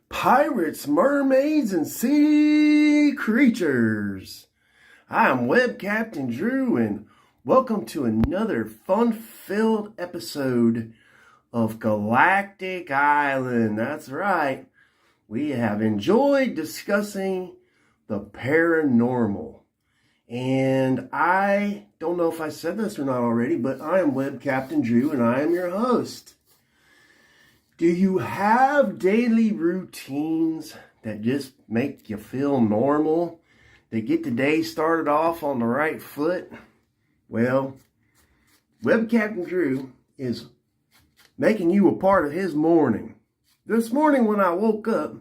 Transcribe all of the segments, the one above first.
Pirates, mermaids, and sea creatures. I am Web Captain Drew, and welcome to another fun-filled episode of Galactic Island. That's right. We have enjoyed discussing the paranormal. And I don't know if I said this or not already, but I am Web Captain Drew, and I am your host. Do you have daily routines that just make you feel normal? That get the day started off on the right foot? Well, Web Captain Drew is making you a part of his morning. This morning when I woke up,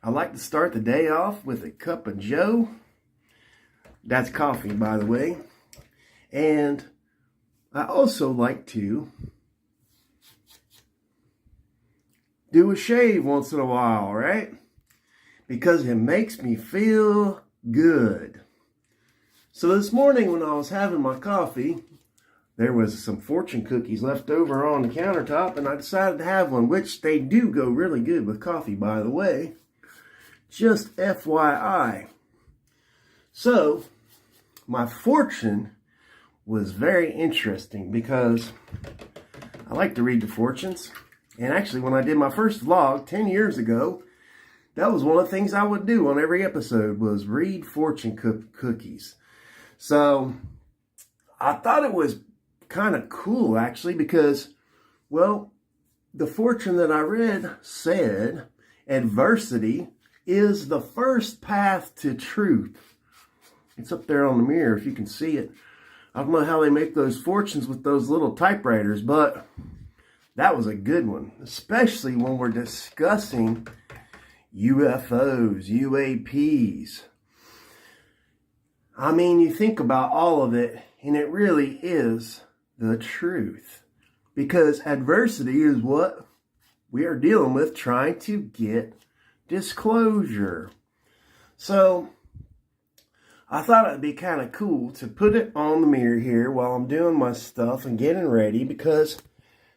I like to start the day off with a cup of joe. That's coffee, by the way. And I also like to do a shave once in a while, right? Because it makes me feel good. So this morning when I was having my coffee, there was some fortune cookies left over on the countertop, and I decided to have one, which they do go really good with coffee, by the way. Just FYI. So, my fortune was very interesting because I like to read the fortunes. And actually, when I did my first vlog 10 years ago, that was one of the things I would do on every episode was read fortune cookies. So, I thought it was kind of cool, actually, because, well, the fortune that I read said, adversity is the first path to truth. It's up there on the mirror if you can see it. I don't know how they make those fortunes with those little typewriters, but that was a good one, especially when we're discussing UFOs, UAPs. I mean, you think about all of it, and it really is the truth. Because adversity is what we are dealing with, trying to get disclosure. So, I thought it'd be kind of cool to put it on the mirror here while I'm doing my stuff and getting ready, because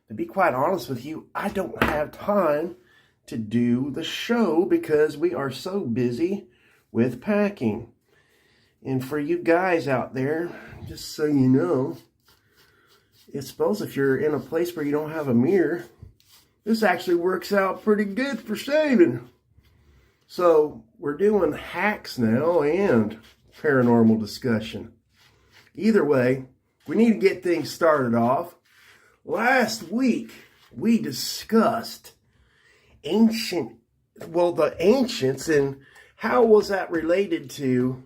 to be quite honest with you, I don't have time to do the show because we are so busy with packing. And for you guys out there, just so you know, I suppose if you're in a place where you don't have a mirror, this actually works out pretty good for saving. So we're doing hacks now and paranormal discussion. Either way, we need to get things started off. Last week, we discussed the ancients, and how was that related to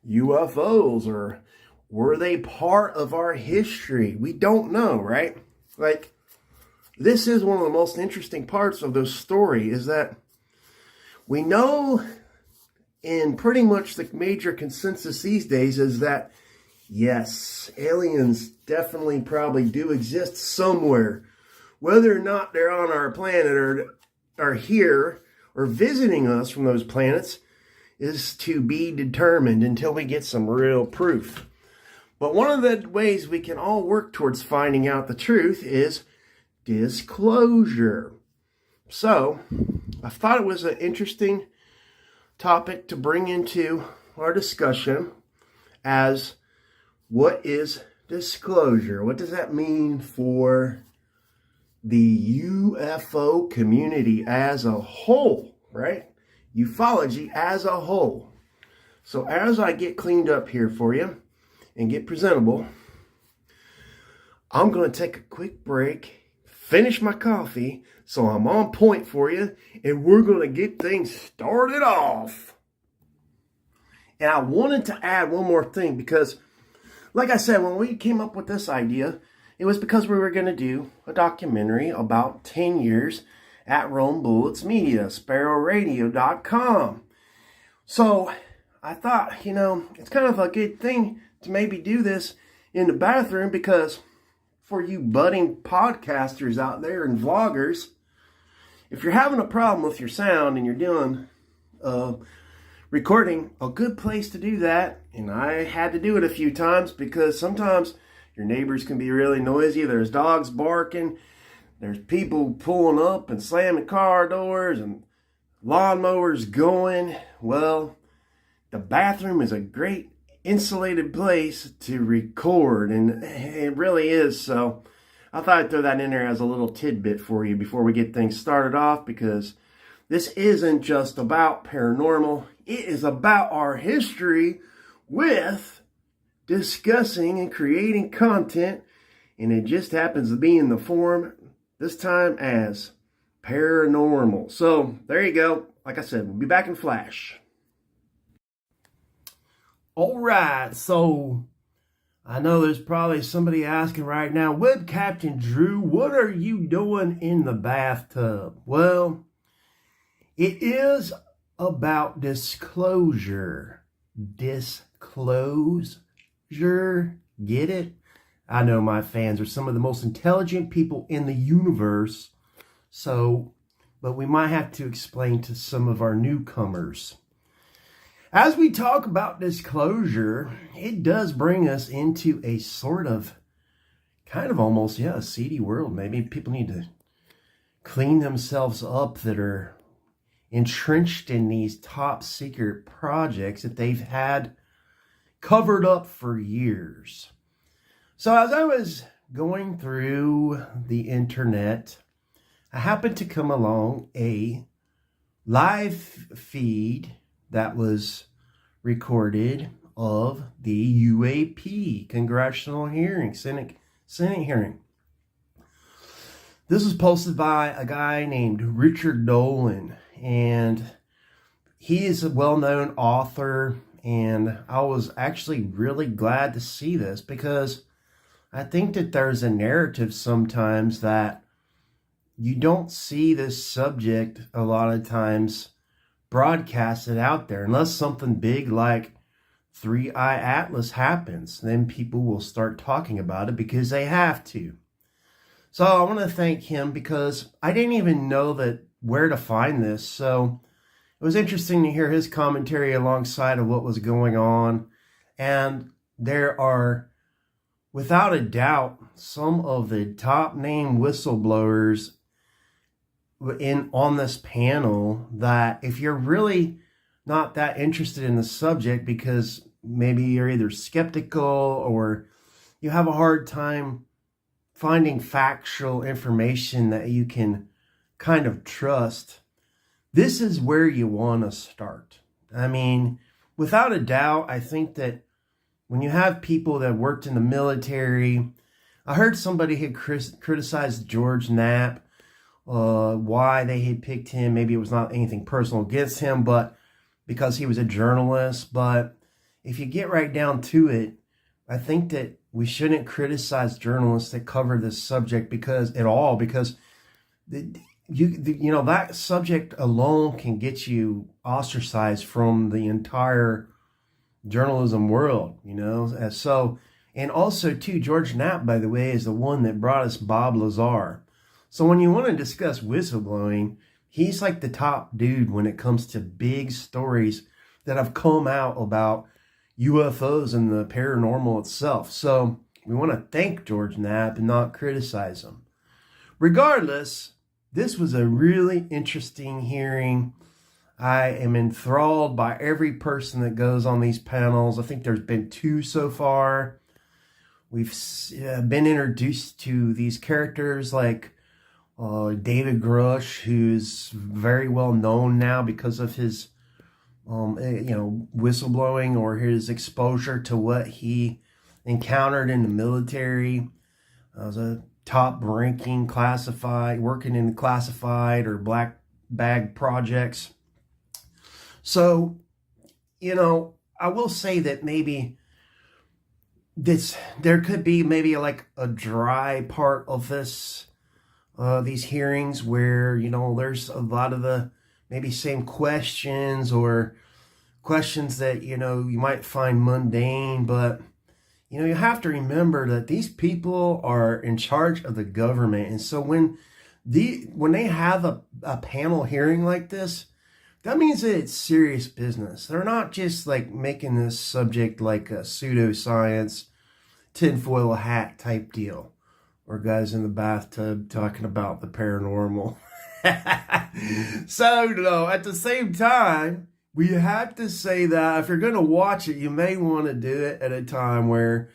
UFOs, or were they part of our history? We don't know, right? Like, this is one of the most interesting parts of the story, is that we know, and pretty much the major consensus these days is that, yes, aliens definitely probably do exist somewhere. Whether or not they're on our planet or are here or visiting us from those planets is to be determined until we get some real proof. But one of the ways we can all work towards finding out the truth is disclosure. So, I thought it was an interesting topic to bring into our discussion as what is disclosure? What does that mean for the UFO community as a whole, right? Ufology as a whole. So as I get cleaned up here for you and get presentable, I'm going to take a quick break, finish my coffee, so I'm on point for you, and we're going to get things started off. And I wanted to add one more thing because, like I said, when we came up with this idea, it was because we were going to do a documentary about 10 years at RumBullets Media, Sparrowradio.com. So I thought, it's kind of a good thing to maybe do this in the bathroom, because for you budding podcasters out there and vloggers, if you're having a problem with your sound and you're doing recording, a good place to do that, and I had to do it a few times because sometimes your neighbors can be really noisy. There's dogs barking, there's people pulling up and slamming car doors, and lawnmowers going. Well, the bathroom is a great insulated place to record, and it really is. So I thought I'd throw that in there as a little tidbit for you before we get things started off, because this isn't just about paranormal. It is about our history with discussing and creating content, and it just happens to be in the form this time as paranormal. So there you go. Like I said, we'll be back in flash. All right, so I know there's probably somebody asking right now, Web Captain Drew, what are you doing in the bathtub? Well, it is about disclosure. Disclosure. Get it? I know my fans are some of the most intelligent people in the universe. But we might have to explain to some of our newcomers. As we talk about disclosure, it does bring us into a sort of, kind of almost, a seedy world. Maybe people need to clean themselves up that are entrenched in these top secret projects that they've had covered up for years. So as I was going through the internet, I happened to come along a live feed that was recorded of the UAP congressional hearing, Senate hearing. This was posted by a guy named Richard Dolan, and he is a well-known author, and I was actually really glad to see this, because I think that there's a narrative sometimes that you don't see this subject a lot of times broadcasted out there unless something big like 3-Eye Atlas happens. Then people will start talking about it because they have to. So I want to thank him, because I didn't even know that where to find this. So it was interesting to hear his commentary alongside of what was going on. And there are, without a doubt, some of the top name whistleblowers on this panel that, if you're really not that interested in the subject because maybe you're either skeptical or you have a hard time finding factual information that you can kind of trust, this is where you want to start. I mean, without a doubt, I think that when you have people that worked in the military, I heard somebody had criticized George Knapp, why they had picked him. Maybe it was not anything personal against him, but because he was a journalist. But if you get right down to it, I think that we shouldn't criticize journalists that cover this subject because that subject alone can get you ostracized from the entire journalism world, and also too, George Knapp, by the way, is the one that brought us Bob Lazar. So when you want to discuss whistleblowing, he's like the top dude when it comes to big stories that have come out about UFOs and the paranormal itself. So we want to thank George Knapp and not criticize him. Regardless, this was a really interesting hearing. I am enthralled by every person that goes on these panels. I think there's been 2 so far. We've been introduced to these characters like David Grush, who's very well known now because of his whistleblowing or his exposure to what he encountered in the military. As a top-ranking classified, working in classified or black bag projects. So, I will say that maybe there could be maybe like a dry part of these hearings where, there's a lot of the maybe same questions or questions that, you might find mundane, but, you have to remember that these people are in charge of the government. And so when they have a panel hearing like this, that means that it's serious business. They're not just like making this subject like a pseudoscience, tinfoil hat type deal, or guys in the bathtub talking about the paranormal. So, no, at the same time, we have to say that if you're going to watch it, you may want to do it at a time where,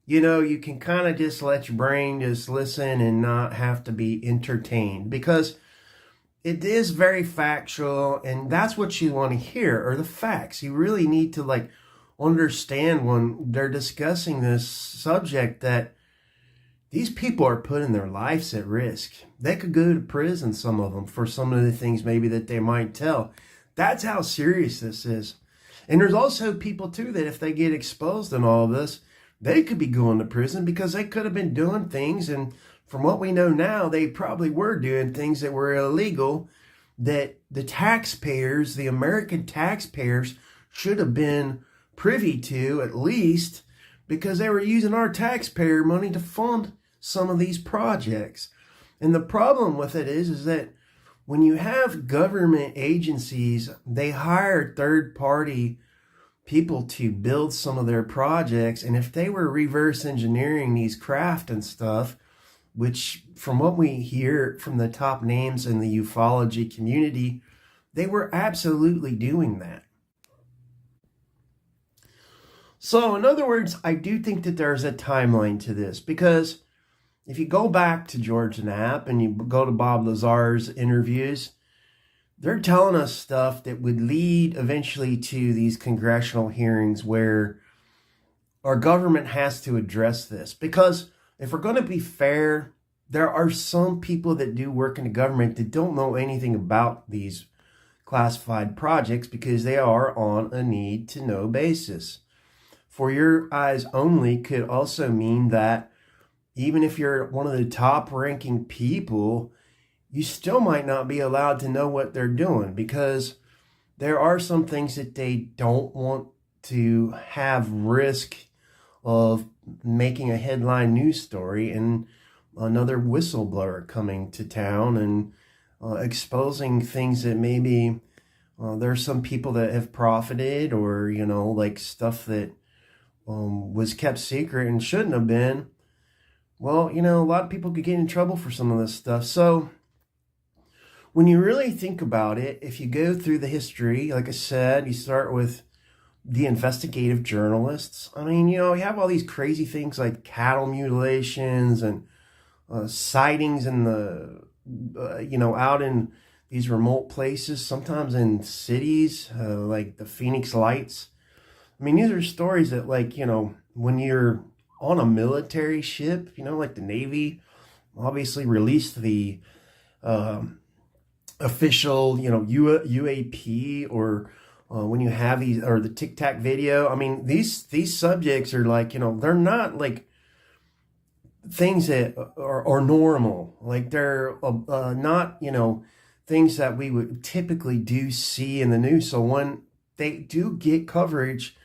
you know, you can kind of just let your brain just listen and not have to be entertained, because it is very factual, and that's what you want to hear, are the facts. You really need to, like, understand when they're discussing this subject that these people are putting their lives at risk. They could go to prison, some of them, for some of the things maybe that they might tell. That's how serious this is. And there's also people, too, that if they get exposed in all of this, they could be going to prison because they could have been doing things. And from what we know now, they probably were doing things that were illegal, that the taxpayers, the American taxpayers, should have been privy to, at least, because they were using our taxpayer money to fund some of these projects. And the problem with it is that when you have government agencies, they hire third-party people to build some of their projects. And if they were reverse engineering these craft and stuff, which from what we hear from the top names in the ufology community, they were absolutely doing that. So in other words, I do think that there's a timeline to this, because if you go back to George Knapp and you go to Bob Lazar's interviews, they're telling us stuff that would lead eventually to these congressional hearings where our government has to address this. Because if we're going to be fair, there are some people that do work in the government that don't know anything about these classified projects, because they are on a need-to-know basis. For your eyes only could also mean that even if you're one of the top-ranking people, you still might not be allowed to know what they're doing, because there are some things that they don't want to have risk of making a headline news story and another whistleblower coming to town and exposing things that maybe there's some people that have profited, or, you know, like stuff that was kept secret and shouldn't have been. Well, you know, a lot of people could get in trouble for some of this stuff. So when you really think about it, if you go through the history, like I said, you start with the investigative journalists. I mean, you know, you have all these crazy things like cattle mutilations and sightings in the, you know, out in these remote places, sometimes in cities, like the Phoenix Lights. I mean, these are stories that, like, you know, when you're on a military ship, you know, like the Navy obviously released the official, you know, UAP, or when you have these, or the Tic Tac video. I mean, these subjects are like, you know, they're not like things that are normal. Like they're not, you know, things that we would typically do see in the news. So when they do get coverage,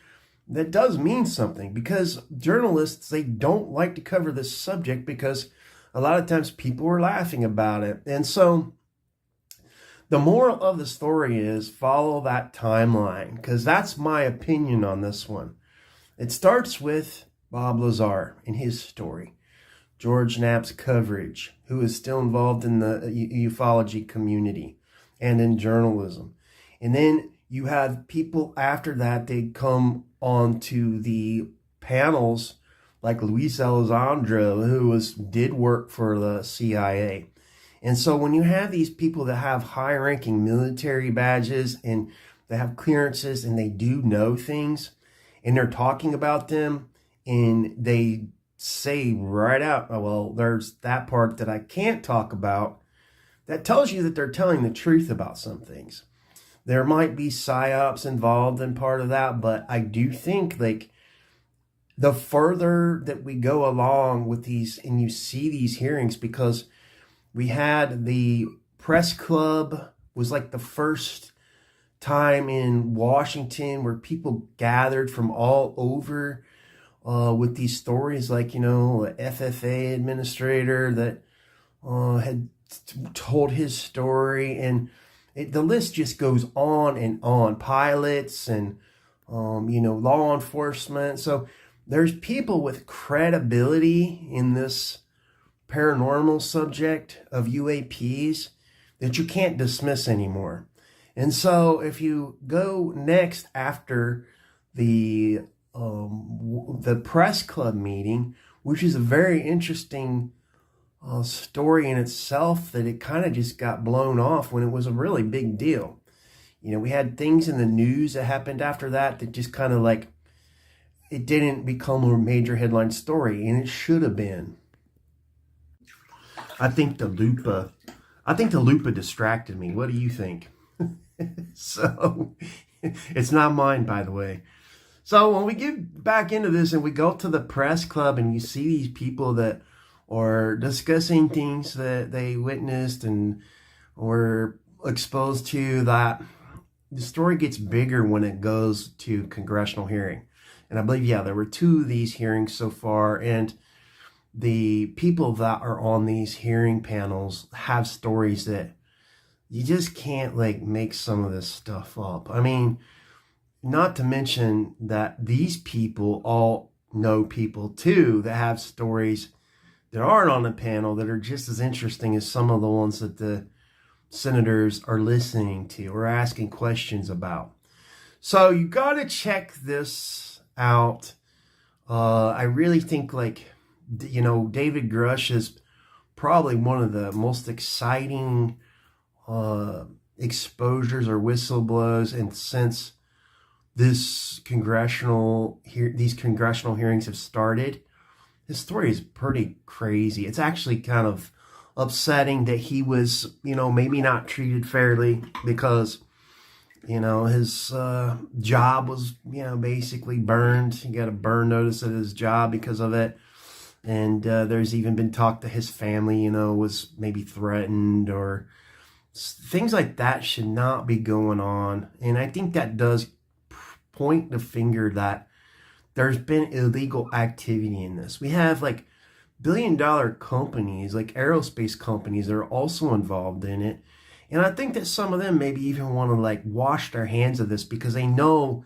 that does mean something, because journalists, they don't like to cover this subject because a lot of times people are laughing about it. And so the moral of the story is follow that timeline, because that's my opinion on this one. It starts with Bob Lazar and his story, George Knapp's coverage, who is still involved in the ufology community and in journalism. And then you have people after that, they come on to the panels like Luis Elizondo, who did work for the CIA. And so when you have these people that have high-ranking military badges and they have clearances and they do know things, and they're talking about them, and they say right out, oh, well, there's that part that I can't talk about, that tells you that they're telling the truth about some things. There might be psyops involved in part of that, but I do think, like, the further that we go along with these, and you see these hearings, because we had the press club, was like the first time in Washington where people gathered from all over with these stories, like, you know, a FFA administrator that had told his story, and the list just goes on and on. Pilots and, you know, law enforcement. So there's people with credibility in this paranormal subject of UAPs that you can't dismiss anymore. And so if you go next after the press club meeting, which is a very interesting story in itself, that it kind of just got blown off when it was a really big deal. We had things in the news that happened after that just kind of like, it didn't become a major headline story, and it should have been. I think the lupa distracted me. What do you think? So, it's not mine, by the way. So when we get back into this and we go to the press club and you see these people that are discussing things that they witnessed and were exposed to, that the story gets bigger when it goes to congressional hearing. And I believe, there were 2 of these hearings so far, and the people that are on these hearing panels have stories that you just can't make some of this stuff up. I mean, not to mention that these people all know people too that have stories that aren't on the panel that are just as interesting as some of the ones that the senators are listening to or asking questions about. So you got to check this out. I really think David Grush is probably one of the most exciting exposures or whistleblows, and since these congressional hearings have started, his story is pretty crazy. It's actually kind of upsetting that he was, maybe not treated fairly, because his job was, basically burned. He got a burn notice at his job because of it. And there's even been talk that his family, was maybe threatened, or things like that should not be going on. And I think that does point the finger that there's been illegal activity in this. We have billion-dollar companies, like aerospace companies, that are also involved in it. And I think that some of them maybe even want to wash their hands of this because they know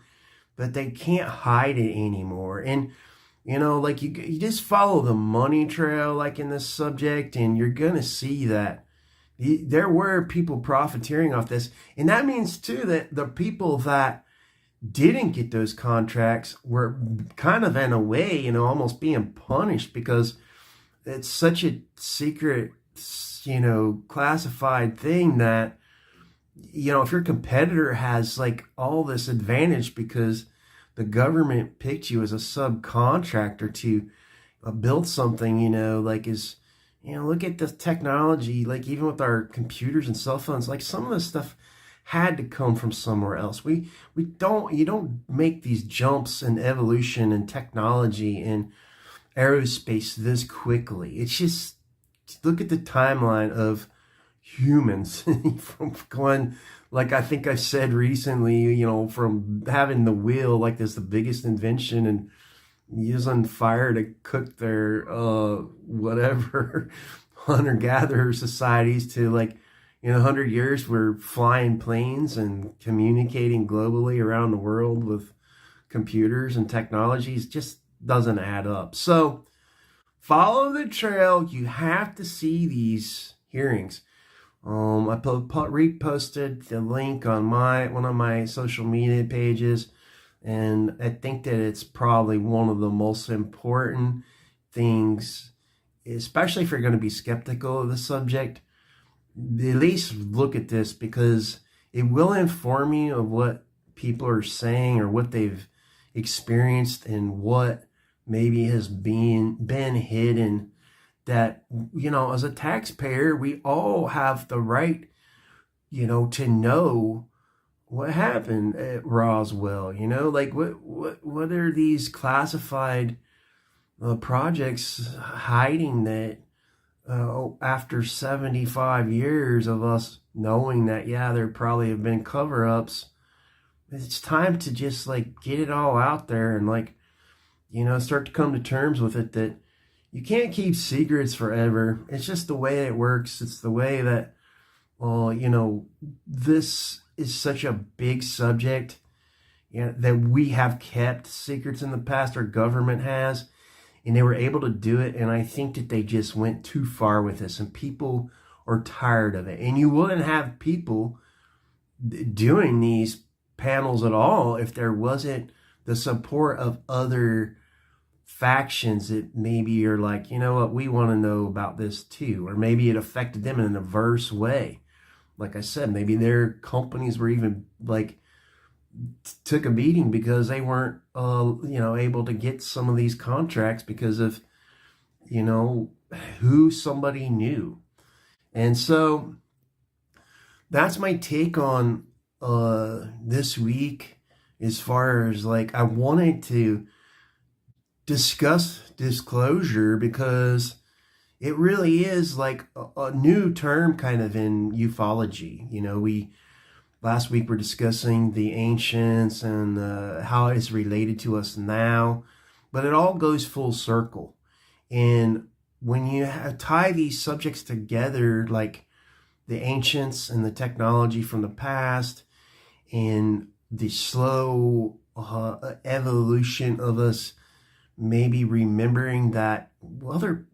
that they can't hide it anymore. And you just follow the money trail in this subject, and you're gonna see that there were people profiteering off this. And that means too that the people that didn't get those contracts were kind of, in a way, almost being punished, because it's such a secret, classified thing that, if your competitor has all this advantage because the government picked you as a subcontractor to build something, look at the technology, even with our computers and cell phones, some of this stuff had to come from somewhere else. You don't make these jumps in evolution and technology in aerospace this quickly. It's just, look at the timeline of humans from going, I think I said recently, from having the wheel this the biggest invention and using fire to cook their whatever hunter-gatherer societies to 100 years we're flying planes and communicating globally around the world with computers and technologies. Just doesn't add up. So follow the trail. You have to see these hearings. I reposted the link on one of my social media pages, and I think that it's probably one of the most important things, especially if you're going to be skeptical of the subject. At least look at this, because it will inform you of what people are saying or what they've experienced and what maybe has been hidden. That, as a taxpayer, we all have the right, to know what happened at Roswell. What are these classified projects hiding that after 75 years of us knowing that, there probably have been cover-ups, it's time to just get it all out there and start to come to terms with it, that you can't keep secrets forever. It's just the way it works. It's the way that, this is such a big subject, that we have kept secrets in the past, our government has, and they were able to do it. And I think that they just went too far with this, and people or tired of it. And you wouldn't have people doing these panels at all if there wasn't the support of other factions that maybe are like, you know what, we want to know about this too. Or maybe it affected them in an adverse way. Like I said, maybe their companies were even like took a beating because they weren't, able to get some of these contracts because of, who somebody knew. And so that's my take on this week, as far as like, I wanted to discuss disclosure because it really is like a new term kind of in ufology. Last week we're discussing the ancients and how it's related to us now, but it all goes full circle. And when you tie these subjects together, like the ancients and the technology from the past and the slow evolution of us maybe remembering that other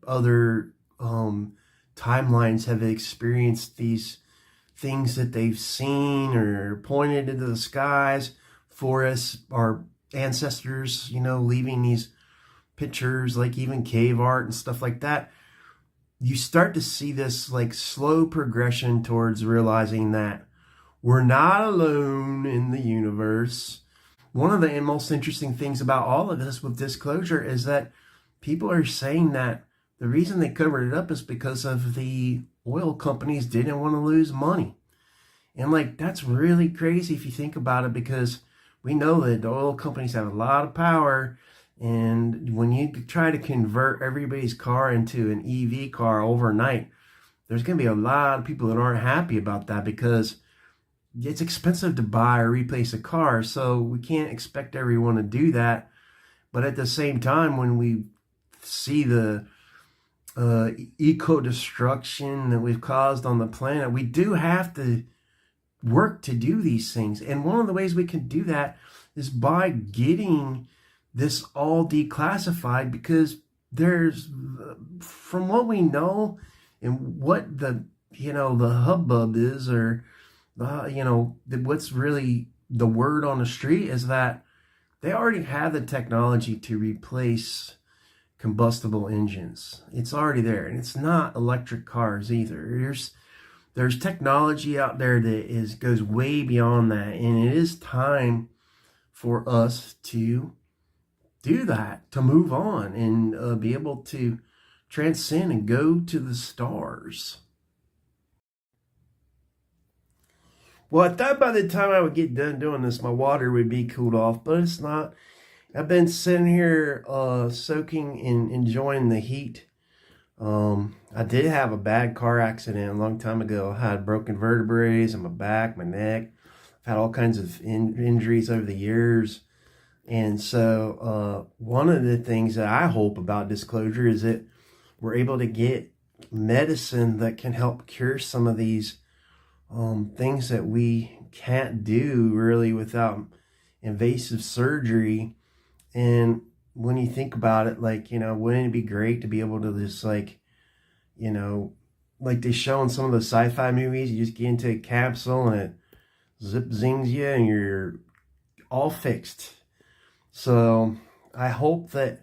timelines have experienced these things that they've seen or pointed into the skies for us, our ancestors, leaving these pictures, like even cave art and stuff like that. You start to see this like slow progression towards realizing that we're not alone in the universe. One of the most interesting things about all of this with disclosure is that people are saying that the reason they covered it up is because of the oil companies didn't want to lose money. And like, that's really crazy if you think about it, because we know that the oil companies have a lot of power. And when you try to convert everybody's car into an EV car overnight, there's going to be a lot of people that aren't happy about that because it's expensive to buy or replace a car. So we can't expect everyone to do that. But at the same time, when we see the eco-destruction that we've caused on the planet, we do have to work to do these things. And one of the ways we can do that is by getting this all declassified, because there's, from what we know and what the hubbub is, or what's really the word on the street, is that they already have the technology to replace combustible engines. It's already there, and it's not electric cars either. There's technology out there that goes way beyond that, and it is time for us to do that, to move on and be able to transcend and go to the stars. Well, I thought by the time I would get done doing this, my water would be cooled off, but it's not. I've been sitting here soaking and enjoying the heat. I did have a bad car accident a long time ago. I had broken vertebrae in my back, my neck. I've had all kinds of injuries over the years. And so one of the things that I hope about disclosure is that we're able to get medicine that can help cure some of these things that we can't do really without invasive surgery. And when you think about it, like, wouldn't it be great to be able to just like they show in some of the sci-fi movies, you just get into a capsule and it zip zings you and you're all fixed. So I hope that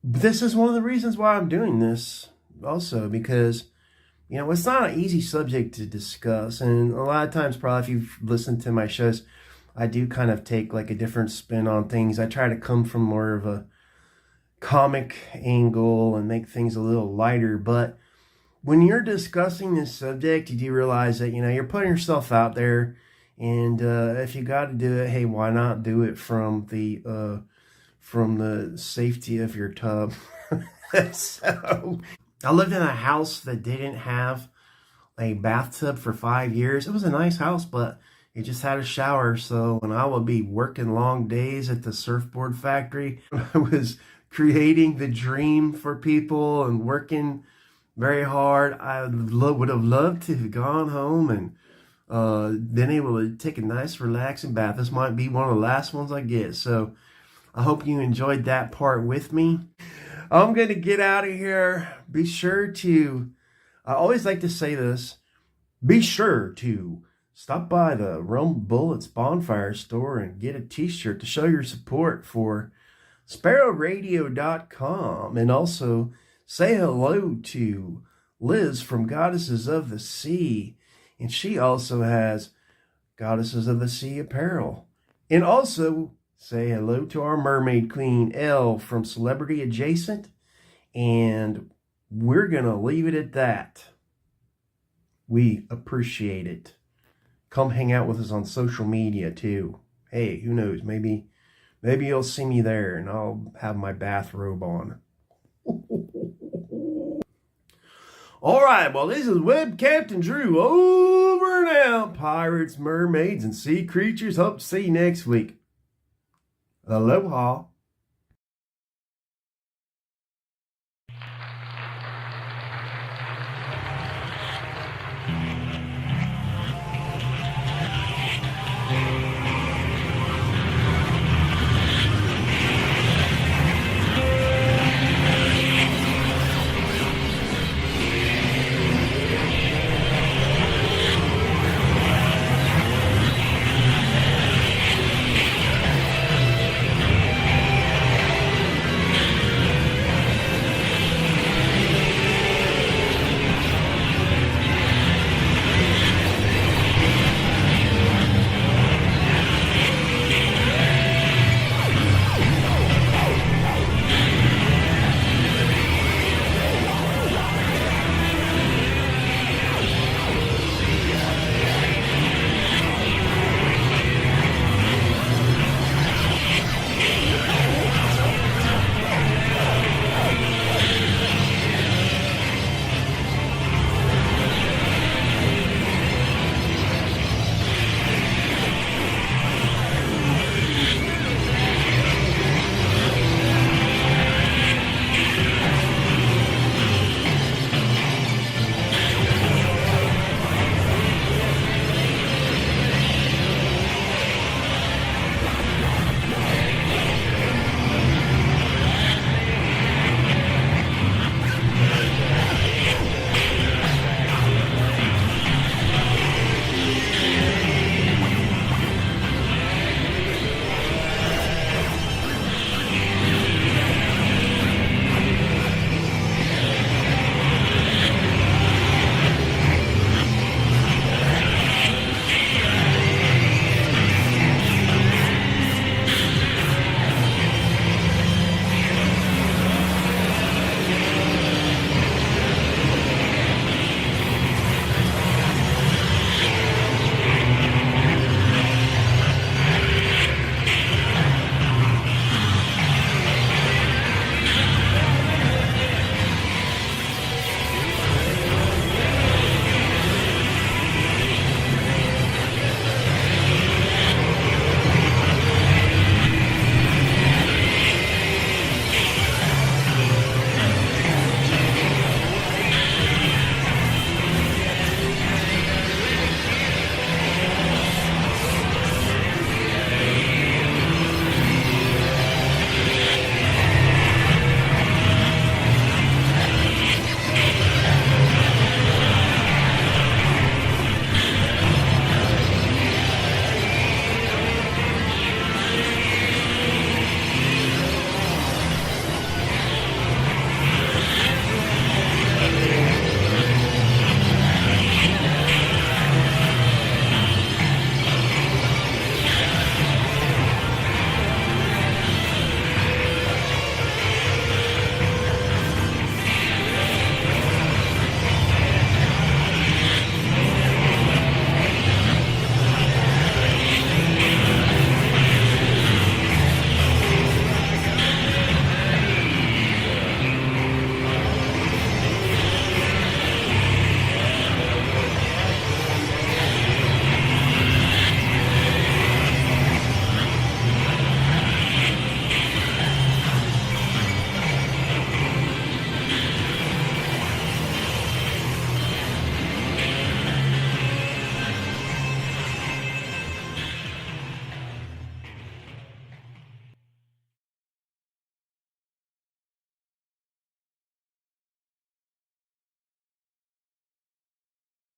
this is one of the reasons why I'm doing this also, because it's not an easy subject to discuss. And a lot of times, probably if you've listened to my shows, I do kind of take like a different spin on things. I try to come from more of a comic angle and make things a little lighter. But when you're discussing this subject, you do realize that, you're putting yourself out there. And if you got to do it, hey, why not do it from the safety of your tub? So I lived in a house that didn't have a bathtub for 5 years. It was a nice house, but it just had a shower. So when I would be working long days at the surfboard factory, I was creating the dream for people and working very hard. I would have loved to have gone home and been able to take a nice relaxing bath. This might be one of the last ones I get. So I hope you enjoyed that part with me. I'm going to get out of here. Be sure to I always like to say this. Be sure to stop by the RumBullets Bonfire store and get a t-shirt to show your support for Sparrowradio.com. And also say hello to Liz from Goddesses of the Sea. And she also has Goddesses of the Sea apparel. And also say hello to our mermaid queen, ELLE from Celebrity Adjacent. And we're going to leave it at that. We appreciate it. Come hang out with us on social media too. Hey, who knows? Maybe you'll see me there and I'll have my bathrobe on. All right, well, this is Web Captain Drew over and out. Pirates, mermaids, and sea creatures. Hope to see you next week. Aloha.